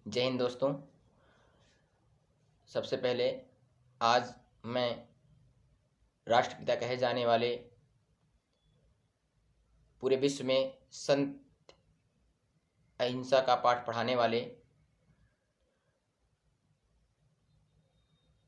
जय हिंद दोस्तों। सबसे पहले आज मैं राष्ट्रपिता कहे जाने वाले, पूरे विश्व में संत अहिंसा का पाठ पढ़ाने वाले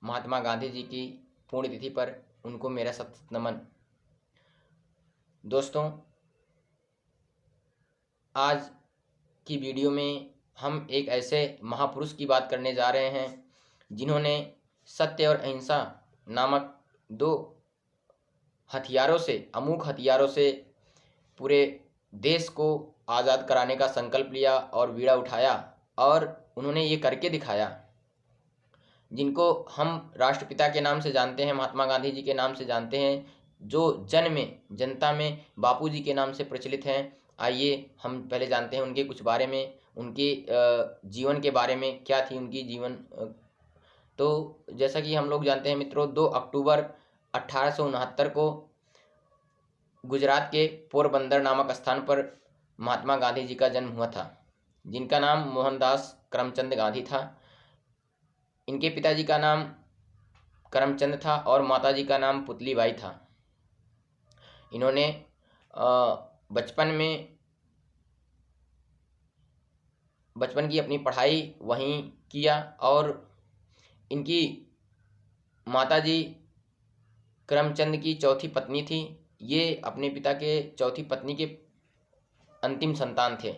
महात्मा गांधी जी की पुण्यतिथि पर उनको मेरा सत नमन। दोस्तों, आज की वीडियो में हम एक ऐसे महापुरुष की बात करने जा रहे हैं जिन्होंने सत्य और अहिंसा नामक दो हथियारों से, अमोघ हथियारों से पूरे देश को आज़ाद कराने का संकल्प लिया और बीड़ा उठाया, और उन्होंने ये करके दिखाया। जिनको हम राष्ट्रपिता के नाम से जानते हैं, महात्मा गांधी जी के नाम से जानते हैं, जो जनता में बापू जी के नाम से प्रचलित हैं। आइए हम पहले जानते हैं उनके कुछ बारे में, उनके जीवन के बारे में, क्या थी उनकी जीवन। तो जैसा कि हम लोग जानते हैं मित्रों, 2 अक्टूबर 1869 को गुजरात के पोरबंदर नामक स्थान पर महात्मा गांधी जी का जन्म हुआ था, जिनका नाम मोहनदास करमचंद गांधी था। इनके पिताजी का नाम करमचंद था और माताजी का नाम पुतलीबाई था। इन्होंने बचपन की अपनी पढ़ाई वहीं किया, और इनकी माताजी करमचंद की चौथी पत्नी थी। ये अपने पिता के चौथी पत्नी के अंतिम संतान थे।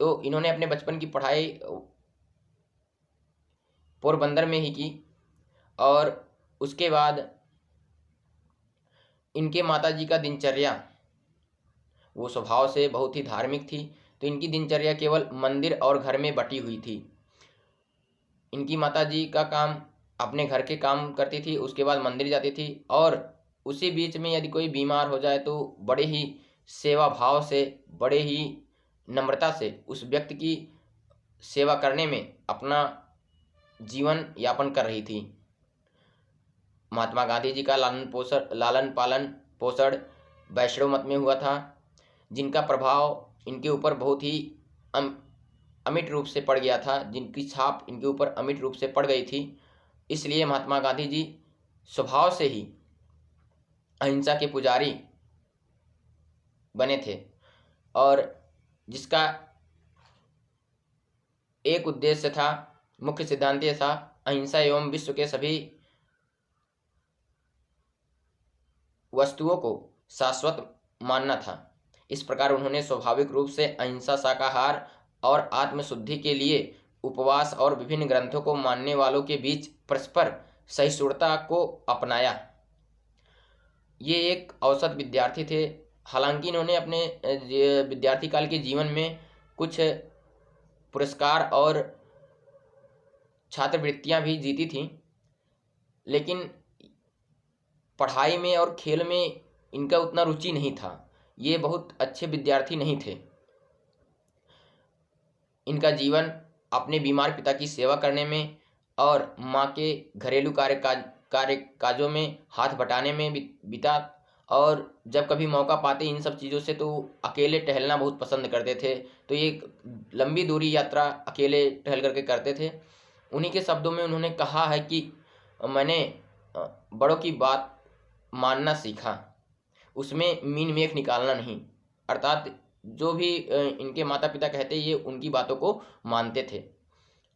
तो इन्होंने अपने बचपन की पढ़ाई पोरबंदर में ही की, और उसके बाद इनके माताजी का दिनचर्या, वो स्वभाव से बहुत ही धार्मिक थी, तो इनकी दिनचर्या केवल मंदिर और घर में बटी हुई थी। इनकी माताजी का काम, अपने घर के काम करती थी, उसके बाद मंदिर जाती थी, और उसी बीच में यदि कोई बीमार हो जाए तो बड़े ही सेवा भाव से, बड़े ही नम्रता से उस व्यक्ति की सेवा करने में अपना जीवन यापन कर रही थी। महात्मा गांधी जी का लालन पालन पोषण वैष्णव मत में हुआ था, जिनका प्रभाव इनके ऊपर बहुत ही अमिट रूप से पड़ गया था, जिनकी छाप इनके ऊपर अमिट रूप से पड़ गई थी। इसलिए महात्मा गांधी जी स्वभाव से ही अहिंसा के पुजारी बने थे, और जिसका एक उद्देश्य था, मुख्य सिद्धांत यह था, अहिंसा एवं विश्व के सभी वस्तुओं को शाश्वत मानना था। इस प्रकार उन्होंने स्वाभाविक रूप से अहिंसा, शाकाहार और आत्मशुद्धि के लिए उपवास और विभिन्न ग्रंथों को मानने वालों के बीच परस्पर सहिष्णुता को अपनाया। ये एक औसत विद्यार्थी थे। हालांकि इन्होंने अपने विद्यार्थी काल के जीवन में कुछ पुरस्कार और छात्रवृत्तियां भी जीती थी, लेकिन पढ़ाई में और खेल में इनका उतना रुचि नहीं था। ये बहुत अच्छे विद्यार्थी नहीं थे। इनका जीवन अपने बीमार पिता की सेवा करने में और माँ के घरेलू काजों में हाथ बटाने में बीता, और जब कभी मौका पाते इन सब चीज़ों से तो अकेले टहलना बहुत पसंद करते थे। तो ये लंबी दूरी यात्रा अकेले टहल करके करते थे। उन्हीं के शब्दों में उन्होंने कहा है कि मैंने बड़ों की बात मानना सीखा, उसमें मीन मेख निकालना नहीं। अर्थात जो भी इनके माता पिता कहते, ये उनकी बातों को मानते थे।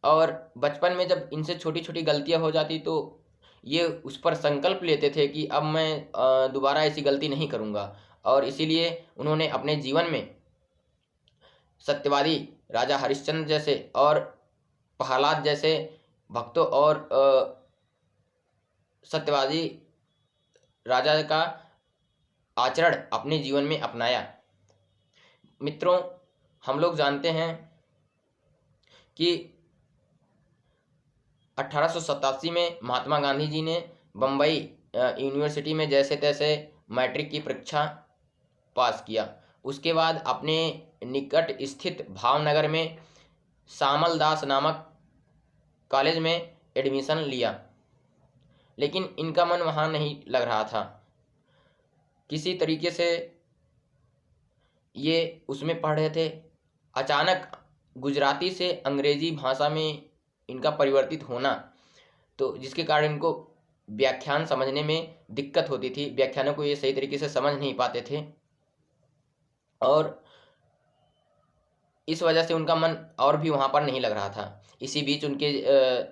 और बचपन में जब इनसे छोटी छोटी गलतियां हो जाती तो ये उस पर संकल्प लेते थे कि अब मैं दोबारा ऐसी गलती नहीं करूँगा, और इसीलिए उन्होंने अपने जीवन में सत्यवादी राजा हरिश्चंद्र जैसे और प्रहलाद जैसे भक्तों और सत्यवादी राजा का आचरण अपने जीवन में अपनाया। मित्रों, हम लोग जानते हैं कि 1887 में महात्मा गांधी जी ने बम्बई यूनिवर्सिटी में जैसे तैसे मैट्रिक की परीक्षा पास किया। उसके बाद अपने निकट स्थित भावनगर में श्यामल दास नामक कॉलेज में एडमिशन लिया, लेकिन इनका मन वहाँ नहीं लग रहा था। किसी तरीके से ये उसमें पढ़ रहे थे। अचानक गुजराती से अंग्रेजी भाषा में इनका परिवर्तित होना, तो जिसके कारण इनको व्याख्यान समझने में दिक्कत होती थी, व्याख्यानों को ये सही तरीके से समझ नहीं पाते थे और इस वजह से उनका मन और भी वहाँ पर नहीं लग रहा था। इसी बीच उनके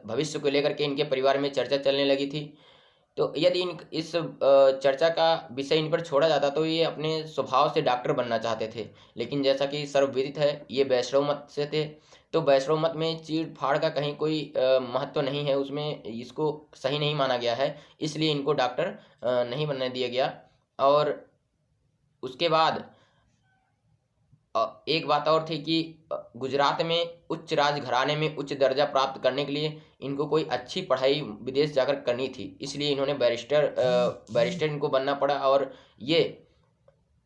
भविष्य को लेकर के इनके परिवार में चर्चा चलने लगी थी। तो यदि इस चर्चा का विषय इन पर छोड़ा जाता तो ये अपने स्वभाव से डॉक्टर बनना चाहते थे, लेकिन जैसा कि सर्वविदित है ये वैष्णव मत से थे, तो वैष्णव मत में चीड़ फाड़ का कहीं कोई महत्व नहीं है, उसमें इसको सही नहीं माना गया है, इसलिए इनको डॉक्टर नहीं बनने दिया गया। और उसके बाद एक बात और थी कि गुजरात में उच्च राजघराने में उच्च दर्जा प्राप्त करने के लिए इनको कोई अच्छी पढ़ाई विदेश जाकर करनी थी, इसलिए इन्होंने बैरिस्टर इनको बनना पड़ा। और ये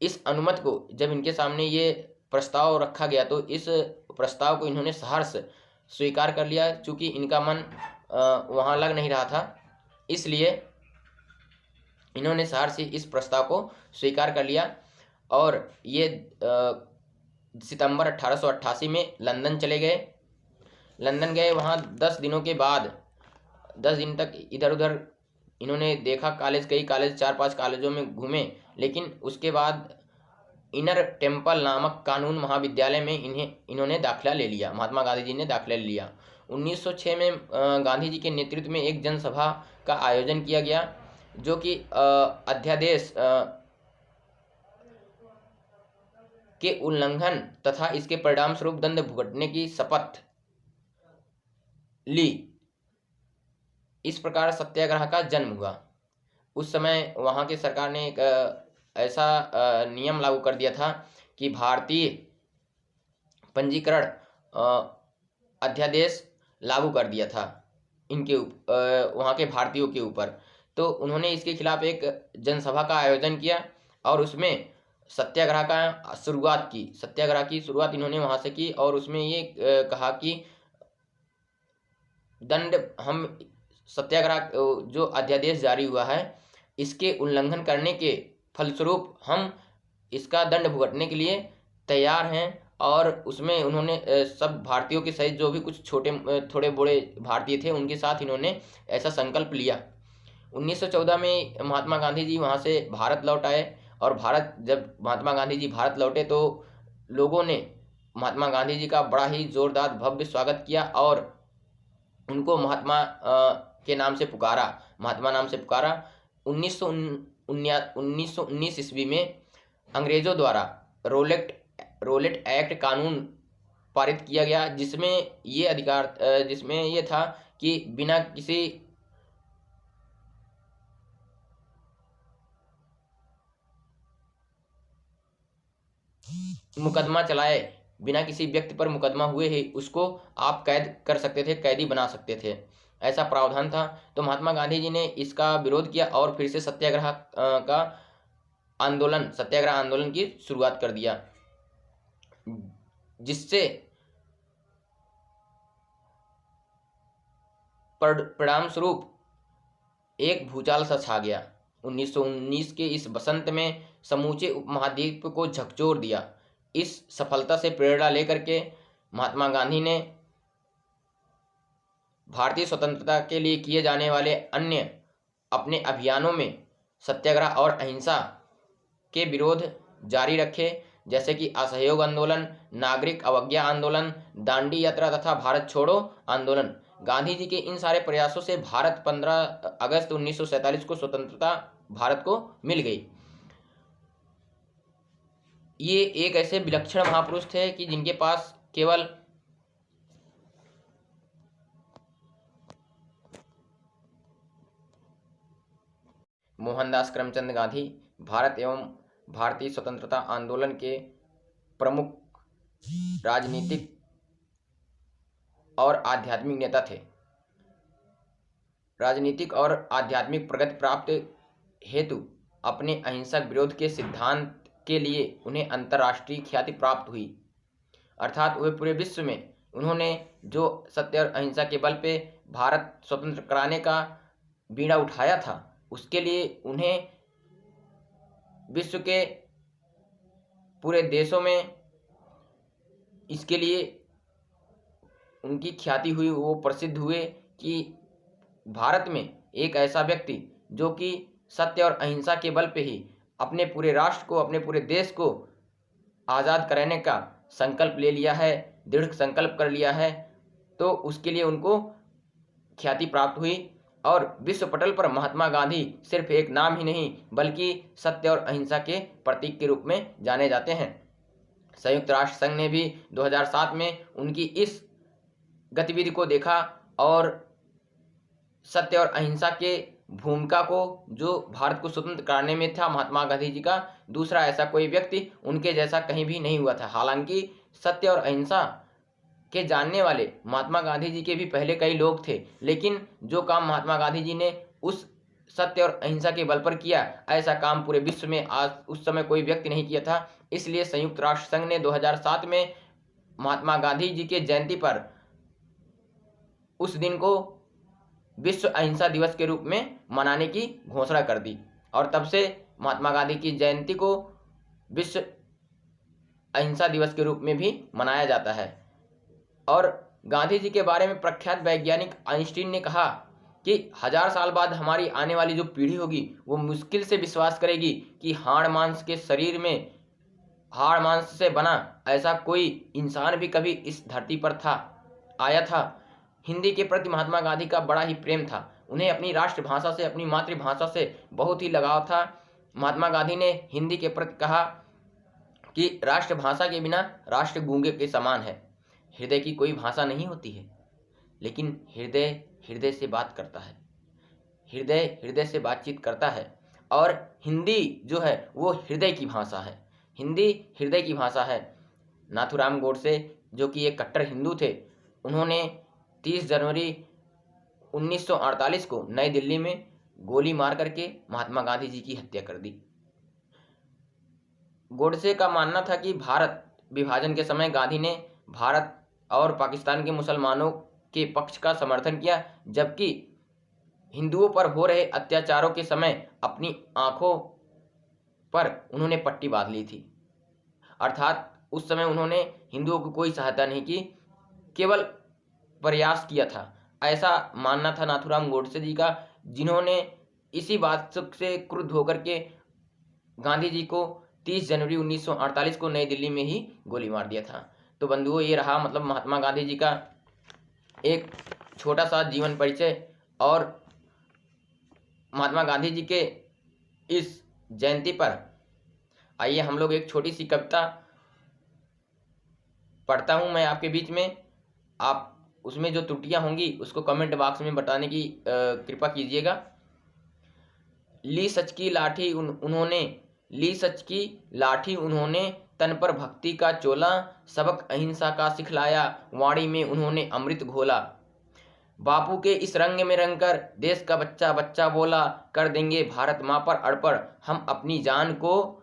इस अनुमति को जब इनके सामने ये प्रस्ताव रखा गया तो इस प्रस्ताव को इन्होंने सहर्ष स्वीकार कर लिया, चूँकि इनका मन वहाँ लग नहीं रहा था, इसलिए इन्होंने सहर्ष इस प्रस्ताव को स्वीकार कर लिया। और ये सितंबर 1888 में लंदन चले गए। लंदन गए, वहाँ 10 दिनों के बाद 10 दिन तक इधर उधर इन्होंने देखा, कई कॉलेज 4-5 कॉलेजों में घूमे, लेकिन उसके बाद इनर टेम्पल नामक कानून महाविद्यालय में इन्होंने दाखिला ले लिया, महात्मा गांधी जी ने दाखिला ले लिया। 1906 में गांधी जी के नेतृत्व में एक जनसभा का आयोजन किया गया, जो कि अध्यादेश के उल्लंघन तथा इसके परिणाम स्वरूप दंड भुगतने की शपथ ली। इस प्रकार सत्याग्रह का जन्म हुआ। उस समय वहाँ की सरकार ने एक ऐसा नियम लागू कर दिया था कि भारतीय पंजीकरण अध्यादेश लागू कर दिया था इनके वहाँ के भारतीयों के ऊपर। तो उन्होंने इसके खिलाफ एक जनसभा का आयोजन किया और उसमें सत्याग्रह की शुरुआत इन्होंने वहाँ से की। और उसमें ये कहा कि हम सत्याग्रह जो अध्यादेश जारी हुआ है इसके उल्लंघन करने के फलस्वरूप हम इसका दंड भुगतने के लिए तैयार हैं। और उसमें उन्होंने सब भारतीयों के सहित जो भी कुछ थोड़े बड़े भारतीय थे उनके साथ इन्होंने ऐसा संकल्प लिया। 1914 में महात्मा गांधी जी वहाँ से भारत लौट आए और जब महात्मा गांधी जी भारत लौटे तो लोगों ने महात्मा गांधी जी का बड़ा ही जोरदार भव्य स्वागत किया और उनको महात्मा के नाम से पुकारा, महात्मा नाम से पुकारा। 1919 ईस्वी में अंग्रेजों द्वारा रोलेट एक्ट कानून पारित किया गया, जिसमें ये था कि बिना किसी मुकदमा चलाए, बिना किसी व्यक्ति पर मुकदमा हुए ही उसको आप कैद कर सकते थे, कैदी बना सकते थे, ऐसा प्रावधान था। तो महात्मा गांधी जी ने इसका विरोध किया और फिर से सत्याग्रह आंदोलन की शुरुआत कर दिया, जिससे परिणाम स्वरूप एक भूचाल सा छा गया। 1919 के इस बसंत में समूचे उपमहाद्वीप को झकझोर दिया। इस सफलता से प्रेरणा लेकर के महात्मा गांधी ने भारतीय स्वतंत्रता के लिए किए जाने वाले अन्य अपने अभियानों में सत्याग्रह और अहिंसा के विरोध जारी रखे, जैसे कि असहयोग आंदोलन, नागरिक अवज्ञा आंदोलन, दांडी यात्रा तथा भारत छोड़ो आंदोलन। गांधी जी के इन सारे प्रयासों से 15 अगस्त 1947 को स्वतंत्रता भारत को मिल गई। ये एक ऐसे विलक्षण महापुरुष थे कि जिनके पास केवल मोहनदास करमचंद गांधी भारत एवं भारतीय स्वतंत्रता आंदोलन के प्रमुख राजनीतिक और आध्यात्मिक नेता थे। राजनीतिक और आध्यात्मिक प्रगति प्राप्त हेतु अपने अहिंसक विरोध के सिद्धांत के लिए उन्हें अंतर्राष्ट्रीय ख्याति प्राप्त हुई, अर्थात वे पूरे विश्व में उन्होंने जो सत्य और अहिंसा के बल पे भारत स्वतंत्र कराने का बीड़ा उठाया था, उसके लिए उन्हें विश्व के पूरे देशों में इसके लिए उनकी ख्याति हुई, वो प्रसिद्ध हुए कि भारत में एक ऐसा व्यक्ति जो कि सत्य और अहिंसा के बल पे ही अपने पूरे राष्ट्र को, अपने पूरे देश को आज़ाद कराने का संकल्प ले लिया है, दृढ़ संकल्प कर लिया है, तो उसके लिए उनको ख्याति प्राप्त हुई। और विश्व पटल पर महात्मा गांधी सिर्फ एक नाम ही नहीं बल्कि सत्य और अहिंसा के प्रतीक के रूप में जाने जाते हैं। संयुक्त राष्ट्र संघ ने भी 2007 में उनकी इस गतिविधि को देखा और सत्य और अहिंसा के भूमिका को, जो भारत को स्वतंत्र कराने में था महात्मा गांधी जी का, दूसरा ऐसा कोई व्यक्ति उनके जैसा कहीं भी नहीं हुआ था। हालांकि सत्य और अहिंसा के जानने वाले महात्मा गांधी जी के भी पहले कई लोग थे, लेकिन जो काम महात्मा गांधी जी ने उस सत्य और अहिंसा के बल पर किया, ऐसा काम पूरे विश्व में आज उस समय कोई व्यक्ति नहीं किया था। इसलिए संयुक्त राष्ट्र संघ ने 2007 में महात्मा गांधी जी के जयंती पर उस दिन को विश्व अहिंसा दिवस के रूप में मनाने की घोषणा कर दी और तब से महात्मा गांधी की जयंती को विश्व अहिंसा दिवस के रूप में भी मनाया जाता है। और गांधी जी के बारे में प्रख्यात वैज्ञानिक आइंस्टीन ने कहा कि 1000 साल बाद हमारी आने वाली जो पीढ़ी होगी वो मुश्किल से विश्वास करेगी कि हाड़ मांस के शरीर में, हाड़ मांस से बना ऐसा कोई इंसान भी कभी इस धरती पर आया था। हिंदी के प्रति महात्मा गांधी का बड़ा ही प्रेम था। उन्हें अपनी राष्ट्रभाषा से, अपनी मातृभाषा से बहुत ही लगाव था। महात्मा गांधी ने हिंदी के प्रति कहा कि राष्ट्रभाषा के बिना राष्ट्र गूंगे के समान है। हृदय की कोई भाषा नहीं होती है, लेकिन हृदय हृदय से बात करता है, हृदय हृदय से बातचीत करता है। और हिंदी जो है वो हृदय की भाषा है, हिंदी हृदय की भाषा है। नाथूराम गोडसे जो कि एक कट्टर हिंदू थे, उन्होंने 30 जनवरी 1948 को नई दिल्ली में गोली मार करके महात्मा गांधी जी की हत्या कर दी। गोडसे का मानना था कि भारत विभाजन के समय गांधी ने भारत और पाकिस्तान के मुसलमानों के पक्ष का समर्थन किया, जबकि हिंदुओं पर हो रहे अत्याचारों के समय अपनी आंखों पर उन्होंने पट्टी बांध ली थी। अर्थात उस समय उन्होंने हिंदुओं को कोई सहायता नहीं की, केवल प्रयास किया था। ऐसा मानना था नाथूराम गोडसे जी का, जिन्होंने इसी बात से क्रुद्ध होकर के गांधी जी को 30 जनवरी 1948 को नई दिल्ली में ही गोली मार दिया था। तो बंधुओं, ये रहा मतलब महात्मा गांधी जी का एक छोटा सा जीवन परिचय। और महात्मा गांधी जी के इस जयंती पर आइए हम लोग एक छोटी सी कविता पढ़ता हूं मैं आपके बीच में। आप उसमें जो त्रुटियां होंगी उसको कमेंट बॉक्स में बताने की कृपा कीजिएगा। ली सच की लाठी उन्होंने, ली सच की लाठी उन्होंने, तन पर भक्ति का चोला, सबक अहिंसा का सिखलाया, वाणी में उन्होंने अमृत घोला। बापू के इस रंग में रंगकर देश का बच्चा बच्चा बोला, कर देंगे भारत माँ पर अड़पड़ हम अपनी जान को,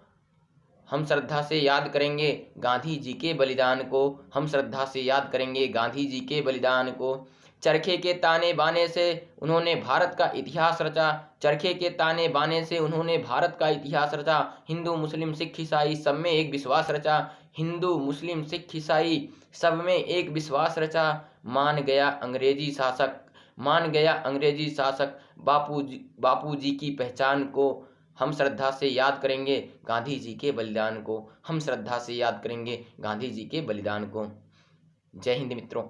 हम श्रद्धा से याद करेंगे गांधी जी के बलिदान को, हम श्रद्धा से याद करेंगे गांधी जी के बलिदान को। चरखे के ताने बाने से उन्होंने भारत का इतिहास रचा, चरखे के ताने बाने से उन्होंने भारत का इतिहास रचा। हिंदू मुस्लिम सिख ईसाई सब में एक विश्वास रचा, हिंदू मुस्लिम सिख ईसाई सब में एक विश्वास रचा। मान गया अंग्रेजी शासक, मान गया अंग्रेजी शासक, बापू जी की पहचान को, हम श्रद्धा से याद करेंगे गांधी जी के बलिदान को, हम श्रद्धा से याद करेंगे गांधी जी के बलिदान को। जय हिंद मित्रों।